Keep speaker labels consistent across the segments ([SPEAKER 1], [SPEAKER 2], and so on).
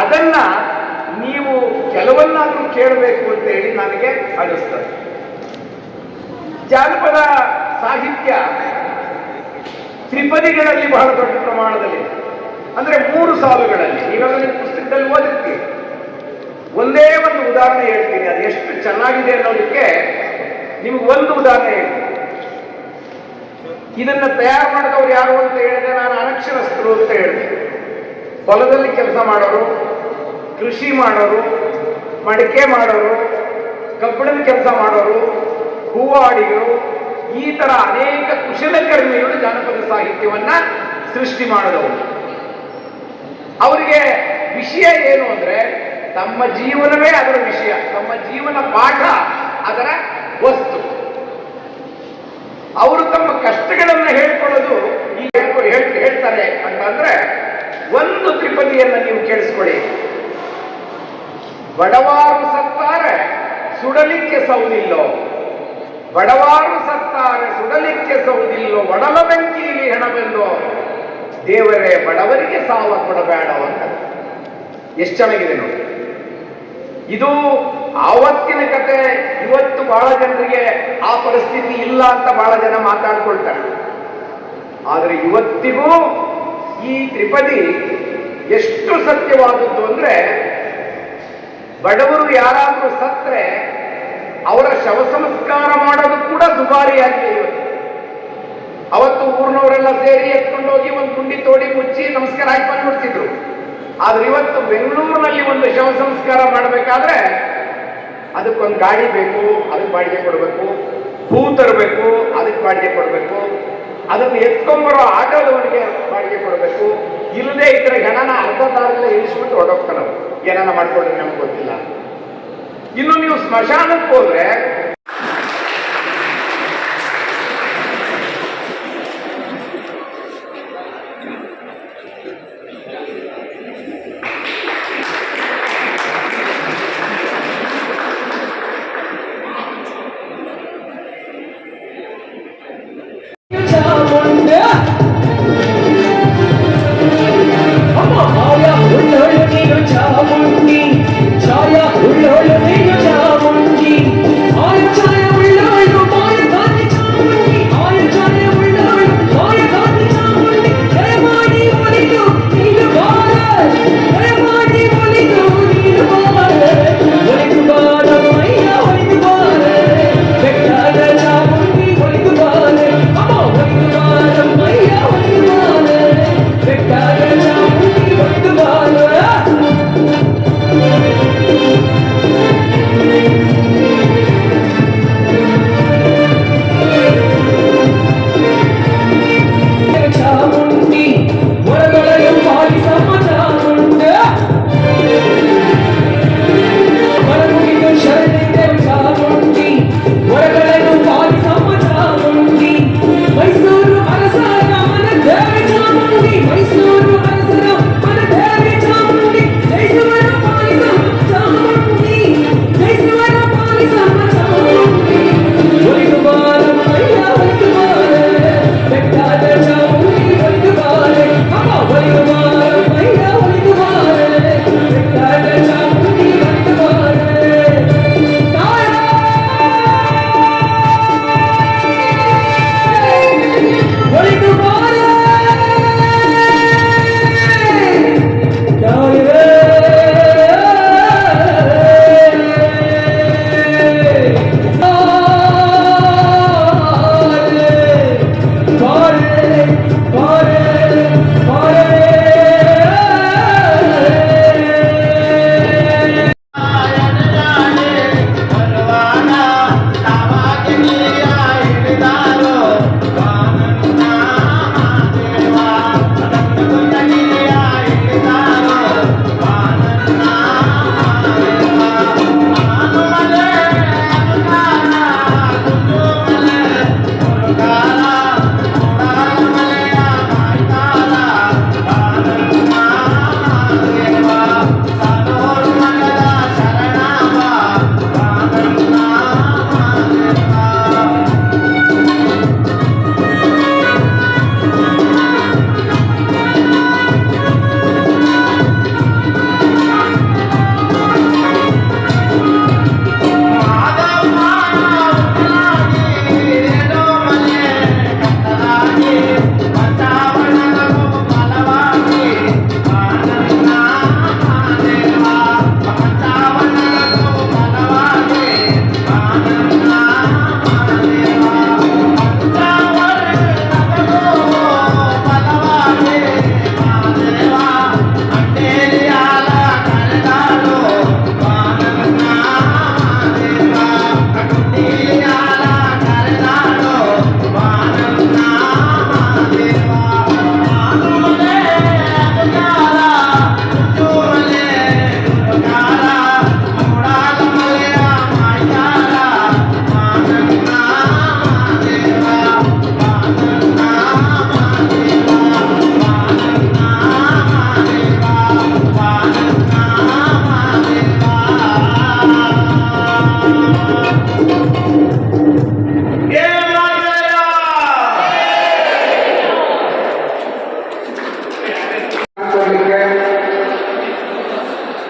[SPEAKER 1] ಅದನ್ನ ನೀವು ಕೆಲವನ್ನಾದ್ರೂ ಕೇಳಬೇಕು ಅಂತ ಹೇಳಿ ನನಗೆ ಅನಿಸ್ತದೆ. ಜಾನಪದ ಸಾಹಿತ್ಯ ತ್ರಿಪದಿಗಳಲ್ಲಿ ಬಹಳ ದೊಡ್ಡ ಪ್ರಮಾಣದಲ್ಲಿ, ಅಂದ್ರೆ 3 ಸಾಲುಗಳಲ್ಲಿ. ನೀವೆಲ್ಲ ನಿಮ್ಮ ಪುಸ್ತಕದಲ್ಲಿ ಓದಿರ್ತೀವಿ. ಒಂದೇ ಒಂದು ಉದಾಹರಣೆ ಹೇಳ್ತೀನಿ, ಅದು ಎಷ್ಟು ಚೆನ್ನಾಗಿದೆ ಅನ್ನೋದಕ್ಕೆ ನಿಮ್ಗೆ ಒಂದು ಉದಾಹರಣೆ ಹೇಳ್ತೀನಿ. ಇದನ್ನ ತಯಾರು ಮಾಡಿದವರು ಯಾರು ಅಂತ ಹೇಳಿದ್ರೆ ನಾನು ಅನಕ್ಷರಸ್ಥರು ಅಂತ ಹೇಳಿದೆ. ಹೊಲದಲ್ಲಿ ಕೆಲಸ ಮಾಡೋರು, ಕೃಷಿ ಮಾಡೋರು, ಮಡಿಕೆ ಮಾಡೋರು, ಕಬ್ಬಿಣದ ಕೆಲಸ ಮಾಡೋರು, ಹೂವಾಡಿಗರು, ಈ ತರ ಅನೇಕ ಕುಶಲಕರ್ಮಿಗಳು ಜಾನಪದ ಸಾಹಿತ್ಯವನ್ನ ಸೃಷ್ಟಿ ಮಾಡಿದವರು. ಅವರಿಗೆ ವಿಷಯ ಏನು ಅಂದ್ರೆ ತಮ್ಮ ಜೀವನವೇ ಅದರ ವಿಷಯ, ತಮ್ಮ ಜೀವನ ಪಾಠ ಅದರ ವಸ್ತು. ಅವರು ತಮ್ಮ ಕಷ್ಟಗಳನ್ನ ಹೇಳ್ಕೊಳ್ಳೋದು ಹೇಳ್ತಾರೆ ಅಂತಂದ್ರೆ ಒಂದು ತ್ರಿಪದಿಯನ್ನ ನೀವು ಕೇಳಿಸ್ಕೊಳ್ಳಿ. ಬಡವಾರು ಸತ್ತಾರೆ ಸುಡಲಿಕ್ಕೆ ಸೌದಿಲ್ಲೋ, ಬಡವಾರು ಸತ್ತಾರೆ ಸುಡಲಿಕ್ಕೆ ಸೌದಿಲ್ಲೋ, ಒಡಲ ಬೆಂಕಿಯಲ್ಲಿ ಹೆಣವೆಲ್ಲೋ, ದೇವರೇ ಬಡವರಿಗೆ ಸಾವ ಕೊಡಬೇಡ ಅಂತ. ಎಷ್ಟು ಚೆನ್ನಾಗಿದೆ ನೋಡಿ. ಇದು ಆವತ್ತಿನ ಕತೆ. ಇವತ್ತು ಬಹಳ ಜನರಿಗೆ ಆ ಪರಿಸ್ಥಿತಿ ಇಲ್ಲ ಅಂತ ಬಹಳ ಜನ ಮಾತಾಡ್ಕೊಳ್ತಾರೆ. ಆದರೆ ಇವತ್ತಿಗೂ ಈ ತ್ರಿಪದಿ ಎಷ್ಟು ಸತ್ಯವಾದದ್ದು ಅಂದ್ರೆ, ಬಡವರು ಯಾರಾದ್ರೂ ಸತ್ರೆ ಅವರ ಶವ ಸಂಸ್ಕಾರ ಮಾಡೋದು ಕೂಡ ದುಬಾರಿಯಾಗಿದೆ ಇವತ್ತು. ಅವತ್ತು ಊರಿನವರೆಲ್ಲ ಸೇರಿ ಎತ್ಕೊಂಡೋಗಿ ಒಂದು ಗುಂಡಿ ತೋಡಿ ಮುಚ್ಚಿ ನಮಸ್ಕಾರ ಹಾಕಿ ಬಂದ್ಬಿಡ್ತಿದ್ರು. ಆದ್ರೆ ಇವತ್ತು ಬೆಂಗಳೂರಿನಲ್ಲಿ ಒಂದು ಶವ ಸಂಸ್ಕಾರ ಮಾಡಬೇಕಾದ್ರೆ ಅದಕ್ಕೊಂದು ಗಾಡಿ ಬೇಕು, ಅದಕ್ಕೆ ಬಾಡಿಗೆ ಕೊಡಬೇಕು, ಹೂ ತರಬೇಕು, ಅದಕ್ಕೆ ಬಾಡಿಗೆ ಕೊಡಬೇಕು, ಅದನ್ನು ಎತ್ಕೊಂಡ್ಬರೋ ಆಟೋದವನಿಗೆ ಬಾಡಿಗೆ ಕೊಡಬೇಕು. ಇಲ್ಲದೆ ಇದ್ರೆ ಹೆಣನ ಅರ್ಧ ದಾರಿಲ್ಲ ಇಳಿಸ್ಬಿಟ್ಟು ಹೊರಡೋಗ್ತಾನೆ. ಏನಾನ ಮಾಡ್ಕೊಂಡ್ರೆ ನಮ್ಗೆ ಗೊತ್ತಿಲ್ಲ. ಇನ್ನು ನೀವು ಸ್ಮಶಾನಕ್ಕೆ ಹೋದ್ರೆ
[SPEAKER 2] ಚಾಮುಂಡಿ ಛಾಯಾ ಉಳ್ಳೋಳು ನೀನು Chamundi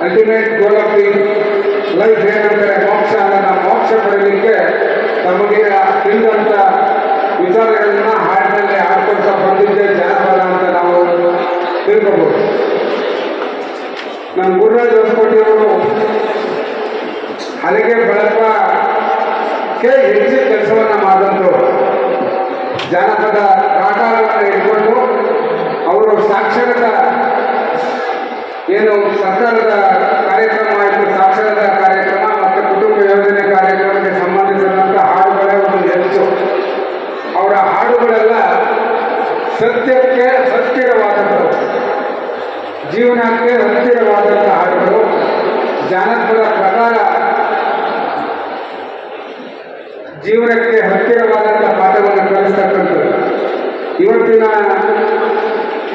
[SPEAKER 2] ultimate goal of the life ಏನಂತಾರೆ ಮೋಕ್ಷ. ಅದನ್ನು ಮೋಕ್ಷ ಪಡೆಯಲಿಕ್ಕೆ ತಮಗೆ ತಿಳಿದಂಥ ವಿಚಾರಗಳನ್ನ ಹಾಡಿನಲ್ಲಿ ಹಾಡ್ಕೊಳ್ತಾ ಬಂದಿದ್ದೆ ಜಾನಪದ ಅಂತ ನಾವು ತಿಳ್ಕೊಬೋದು. ನಮ್ಮ ಗುರುರಾಜ್ ಹೊಸಕೋಟೆಯವರು ಹಲಗೆ ಬಳಪಕ್ಕೆ ಹೆಚ್ಚು ಕೆಲಸವನ್ನು ಮಾಡಿದಂಥವ್ರು. ಜಾನಪದ ಪ್ರಾಕಾರವನ್ನು ಇಟ್ಕೊಂಡು ಅವರು ಸಾಕ್ಷರತಾ ಏನು ಸರ್ಕಾರದ ಕಾರ್ಯಕ್ರಮ ಆಯಿತು, ಸಾಕ್ಷರತಾ ಕಾರ್ಯಕ್ರಮ ಮತ್ತು ಕುಟುಂಬ ಯೋಜನೆ ಕಾರ್ಯಕ್ರಮಕ್ಕೆ ಸಂಬಂಧಿಸಿದಂಥ ಹಾಡುಗಳೇ ಒಂದು ಹೆಚ್ಚು. ಅವರ ಹಾಡುಗಳೆಲ್ಲ ಸತ್ಯಕ್ಕೆ ಹತ್ತಿರವಾದದ್ದು, ಜೀವನಕ್ಕೆ ಹತ್ತಿರವಾದಂಥ ಹಾಡುಗಳು. ಜಾನಪದ ಪ್ರಕಾರ ಜೀವನಕ್ಕೆ ಹತ್ತಿರವಾದಂಥ ಪಾಠವನ್ನು ಕಲಿಸ್ತಕ್ಕಂಥದ್ದು. ಇವತ್ತಿನ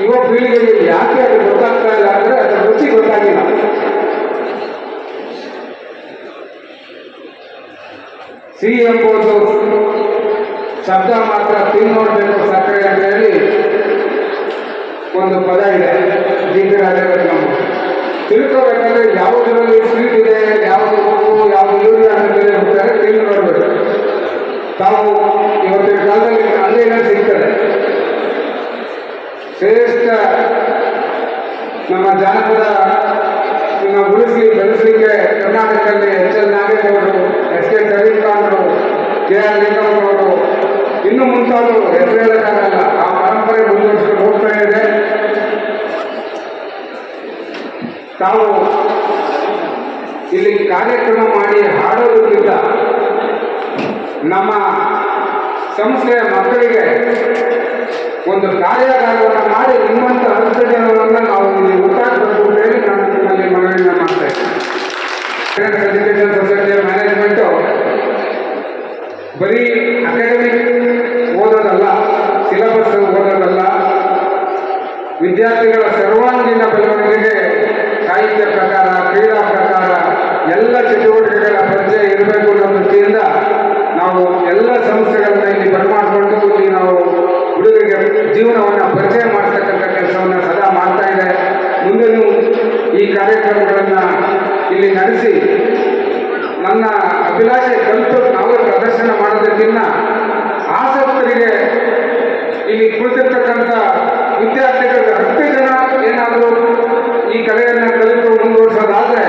[SPEAKER 2] ಯುವ ಪೀಳಿಗೆಗೆ ಯಾಕೆ ಅದು ಗೊತ್ತಾಗ್ತಾ ಇಲ್ಲ ಅಂದರೆ ಅದರ ರುಚಿ ಗೊತ್ತಾಗಿಲ್ಲ. ಸಿಹಿ ಎಂಬುದು ಶಬ್ದ ಮಾತ್ರ, ತಿನ್ನೋಡ್ಬೇಕು ಸಕ್ಕರೆ ಅಂತ ಹೇಳಿ ಒಂದು ಪದ ಇದೆ ನಮ್ಮ ತಿಳ್ಕೋಬೇಕಾದ್ರೆ ಯಾವುದರಲ್ಲಿ ಸ್ವೀಟ್ ಇದೆ, ಯಾವುದು ಉಪ್ಪು, ಯಾವುದು ಯೂರಿಯಾ ಅಂತ ತಿಳಿಯುತ್ತಾರೆ, ತಿಂದು ನೋಡ್ಬೇಕು. ತಾವು ಇವತ್ತಿನ ಕಾಲದಲ್ಲಿ ಅಲ್ಲಿನ ಸಿಗ್ತದೆ. ಶ್ರೇಷ್ಠ ನಮ್ಮ ಜಾನಪದ ಉಳಿಸಿ ಬೆಳೆಸಲಿಕ್ಕೆ ಕರ್ನಾಟಕದಲ್ಲಿ ಎಚ್ ಎಲ್ ನಾಗೇಗೌಡರು, ಎಸ್ ಕೆ ಕರೀಂಖಾನ್ರು, ಕೆ ಆರ್ ಲಿಂಗಮ್ಮನವರು, ಇನ್ನು ಮುಂತಾದವರು ಹೆಸರು ಹೇಳಕ್ಕಾಗಲ್ಲ. ಆ ಪರಂಪರೆ ಮುಂದುವರಿಸಿಕೊಂಡು ಹೋಗ್ತಾ ಇದೆ. ತಾವು ಇಲ್ಲಿ ಕಾರ್ಯಕ್ರಮ ಮಾಡಿ ಹಾಡೋದಕ್ಕಿಂತ ನಮ್ಮ ಸಂಸ್ಥೆಯ ಮಕ್ಕಳಿಗೆ ಒಂದು ಕಾರ್ಯಾಗಾರವನ್ನು ಮಾಡಿ ನಿಮ್ಮಂಥ 10 ಜನರನ್ನು ನಾವು ಇಲ್ಲಿ ಹುಟ್ಟಾಕಬೇಕು ಅಂತ ಹೇಳಿ ನಾನು ನಿಮ್ಮಲ್ಲಿ ಮನವಿಯನ್ನು ಮಾಡ್ತಾ ಇದ್ದೀನಿ. ಎಜುಕೇಷನ್ ಸೊಸೈಟಿಯ ಮ್ಯಾನೇಜ್ಮೆಂಟು ಬರೀ ಅಕಾಡೆಮಿಕ್ ಓದೋದಲ್ಲ, ಸಿಲೆಬಸ್ ಓದೋದಲ್ಲ, ವಿದ್ಯಾರ್ಥಿಗಳ ಸರ್ವಾಂಗೀಣ ಬೆಳವಣಿಗೆಗೆ ಸಾಹಿತ್ಯ ಪ್ರಕಾರ, ಕ್ರೀಡಾ ಪ್ರಕಾರ ಎಲ್ಲ ಚಟುವಟಿಕೆಗಳ ಪರಿಚಯ ಇರಬೇಕು ಅನ್ನೋ ದೃಷ್ಟಿಯಿಂದ ನಾವು ಎಲ್ಲ ಸಂಸ್ಥೆಗಳನ್ನ ಇಲ್ಲಿ ಬರಮಾಡಿಕೊಂಡು ಇಲ್ಲಿ ನಾವು ಹುಡುಗರಿಗೆ ಜೀವನವನ್ನು ಪರಿಚಯ ಮಾಡ್ತಕ್ಕಂಥ ಕೆಲಸವನ್ನು ಸದಾ ಮಾಡ್ತಾ ಇದೆ. ಮುಂದೆನೂ ಈ ಕಾರ್ಯಕ್ರಮಗಳನ್ನು ಇಲ್ಲಿ ನಡೆಸಿ ನನ್ನ ಅಭಿಲಾಷೆ ಕಲಿತು ನಾವು ಪ್ರದರ್ಶನ ಮಾಡೋದಕ್ಕಿಂತ ಆಸಕ್ತರಿಗೆ ಇಲ್ಲಿ ಕುಳಿತಿರ್ತಕ್ಕಂಥ ವಿದ್ಯಾರ್ಥಿಗಳ 10 ಜನ ಏನಾದರೂ ಈ ಕಲೆಯನ್ನು ಕಲಿತು ಮುಂದುವರಿಸೋದಾದರೆ